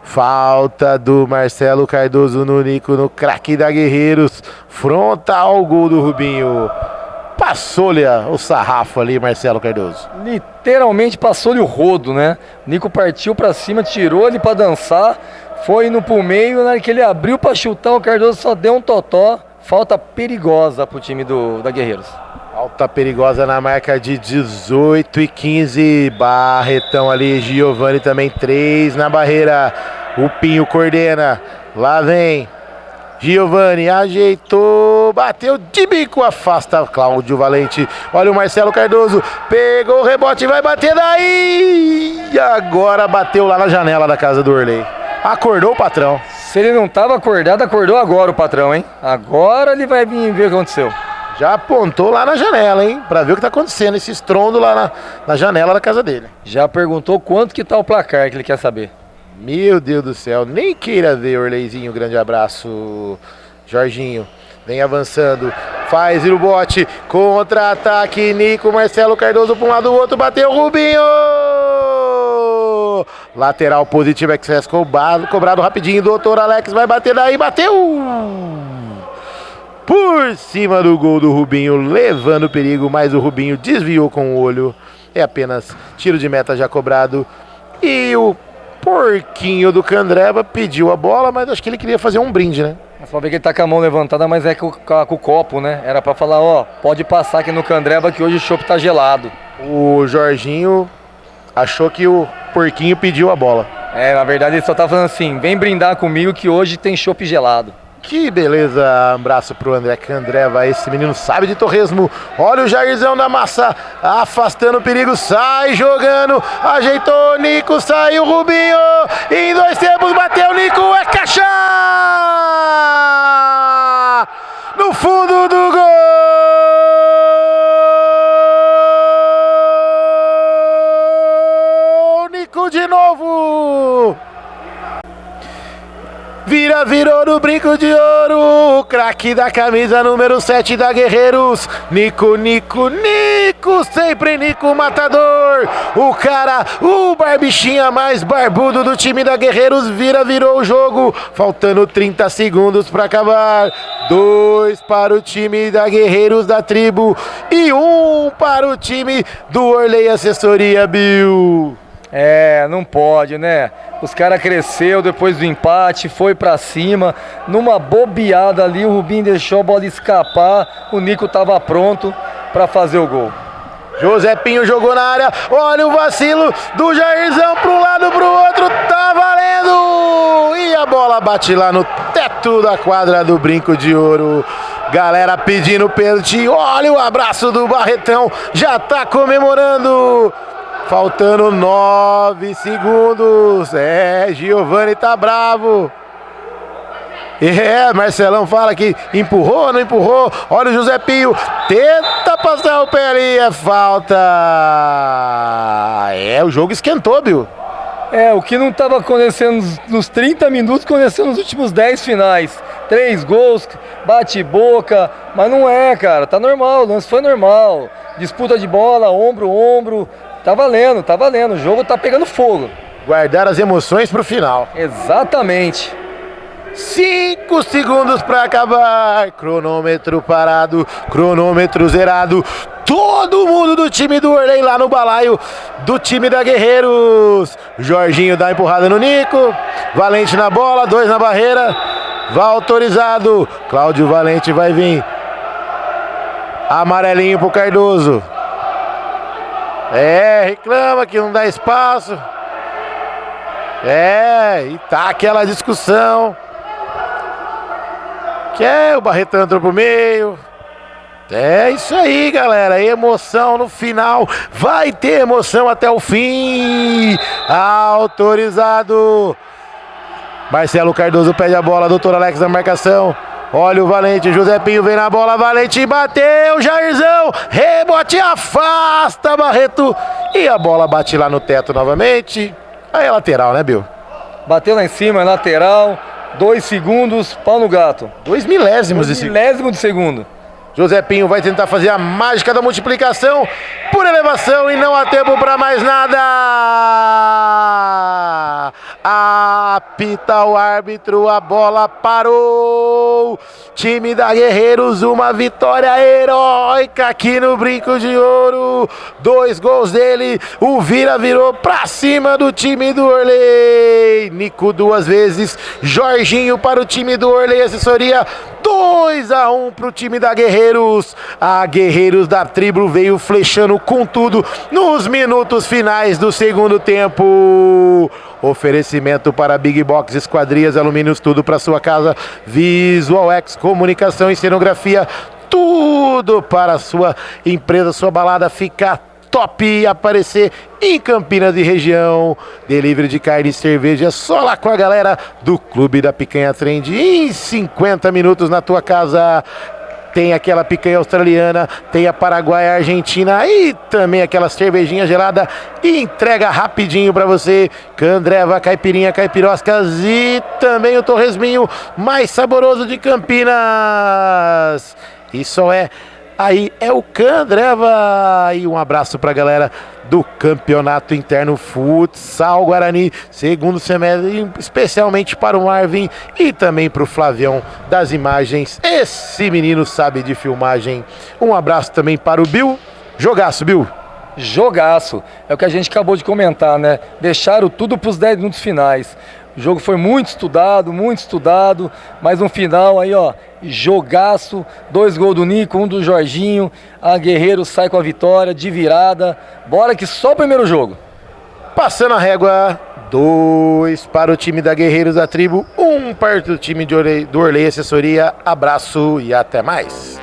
Falta do Marcelo Cardoso no Nico, no craque da Guerreiros, frontal ao gol do Rubinho. Passou-lhe o sarrafo ali, Marcelo Cardoso. Literalmente passou-lhe o rodo, né? Nico partiu pra cima, tirou ele pra dançar, foi indo pro meio, na hora que ele abriu pra chutar, o Cardoso só deu um totó. Falta perigosa pro time da Guerreiros. Falta perigosa na marca de 18-15. Barretão ali, Giovani também, 3 na barreira. O Pinho coordena. Lá vem Giovani, ajeitou, bateu de bico, afasta Cláudio Valente. Olha o Marcelo Cardoso, pegou o rebote, vai bater daí. E agora bateu lá na janela da casa do Orley. Acordou o patrão. Se ele não estava acordado, acordou agora o patrão, hein? Agora ele vai vir ver o que aconteceu. Já apontou lá na janela, hein? Pra ver o que tá acontecendo, esse estrondo lá na janela da casa dele. Já perguntou quanto que tá o placar, que ele quer saber. Meu Deus do céu, nem queira ver, Orleizinho. Grande abraço, Jorginho. Vem avançando, faz o bote, contra-ataque, Nico, Marcelo Cardoso para um lado, o outro, bateu, Rubinho! Lateral positivo, Express cobrado rapidinho, Dr. Alex vai bater daí, bateu! Por cima do gol do Rubinho, levando perigo, mas o Rubinho desviou com o olho. É apenas tiro de meta já cobrado. E o porquinho do Candreva pediu a bola, mas acho que ele queria fazer um brinde, né? Só ver que ele tá com a mão levantada, mas é com o copo, né? Era pra falar, ó, pode passar aqui no Candreva que hoje o chopp tá gelado. O Jorginho achou que o porquinho pediu a bola. Na verdade ele só tá falando assim, vem brindar comigo que hoje tem chopp gelado. Que beleza, um abraço pro André Candreva, esse menino sabe de torresmo. Olha o Jairzão da massa, afastando o perigo, sai jogando, ajeitou o Nico, saiu o Rubinho, em 2 tempos bateu o Nico, é caixa! No fundo do gol! Nico de novo! Virou no brinco de ouro, o craque da camisa número 7 da Guerreiros, Nico, sempre Nico matador, o cara, o barbichinha mais barbudo do time da Guerreiros, virou o jogo, faltando 30 segundos para acabar, 2 para o time da Guerreiros da Tribo e 1 para o time do Orley Assessoria, Bill. Não pode, né? Os caras cresceu depois do empate, foi pra cima, numa bobeada ali, o Rubinho deixou a bola escapar, o Nico tava pronto pra fazer o gol. José Pinho jogou na área, olha o vacilo do Jairzão para um lado, para o outro, tá valendo! E a bola bate lá no teto da quadra do Brinco de Ouro. Galera pedindo pênalti, olha o abraço do Barretão, já tá comemorando. Faltando 9 segundos. Giovani tá bravo. Marcelão fala que empurrou ou não empurrou. Olha o José Pinho. Tenta passar o pé ali. É falta. O jogo esquentou, Bill. O que não estava acontecendo nos 30 minutos, aconteceu nos últimos 10 finais. 3 gols, bate boca. Mas não cara. Tá normal, o lance foi normal. Disputa de bola, ombro. Tá valendo, o jogo tá pegando fogo. Guardar as emoções pro final. Exatamente. 5 segundos para acabar. Cronômetro parado, cronômetro zerado. Todo mundo do time do Orley lá no balaio do time da Guerreiros. Jorginho dá empurrada no Nico. Valente na bola, 2 na barreira. Vai autorizado. Cláudio Valente vai vir. Amarelinho pro Cardoso. Reclama que não dá espaço. E tá aquela discussão. O Barretão entrou pro meio. Isso aí, galera. Emoção no final. Vai ter emoção até o fim. Autorizado. Marcelo Cardoso pede a bola. Doutor Alex na marcação. Olha o Valente, José Pinho vem na bola, Valente bateu, Jairzão, rebote, afasta Barreto e a bola bate lá no teto novamente. Aí é lateral, né, Bill? Bateu lá em cima, é lateral, 2 segundos, pau no gato. 2 milésimos de segundo. Milésimo de segundo. José Pinho vai tentar fazer a mágica da multiplicação por elevação e não há tempo para mais nada. Apita o árbitro, a bola parou. Time da Guerreiros, uma vitória heróica aqui no Brinco de Ouro. 2 gols dele, o virou pra cima do time do Orley. Nico 2 vezes, Jorginho para o time do Orley Assessoria. 2-1 pro time da Guerreiros. A Guerreiros da Tribo veio flechando com tudo nos minutos finais do segundo tempo. Oferecimento para Big Box Esquadrias, Alumínios, tudo para sua casa. Visual X, comunicação e cenografia, tudo para a sua empresa, sua balada ficar top e aparecer em Campinas e região. Delivery de carne e cerveja só lá com a galera do Clube da Picanha Trend. Em 50 minutos na tua casa. Tem aquela picanha australiana, tem a paraguaia, argentina e também aquela cervejinha gelada e entrega rapidinho para você. Candreva, caipirinha, caipiroscas e também o torresminho mais saboroso de Campinas. Isso aí é o Candreva. E um abraço pra galera do Campeonato Interno Futsal Guarani, segundo semestre, especialmente para o Marvin e também para o Flavião das imagens. Esse menino sabe de filmagem. Um abraço também para o Bill. Jogaço, Bill. Jogaço. É o que a gente acabou de comentar, né? Deixaram tudo para os 10 minutos finais. O jogo foi muito estudado, mas no final aí, ó, jogaço, 2 gols do Nico, 1 do Jorginho, a Guerreiro sai com a vitória de virada. Bora que só o primeiro jogo. Passando a régua, 2 para o time da Guerreiros da Tribo, 1 para o time do Orley Assessoria. Abraço e até mais.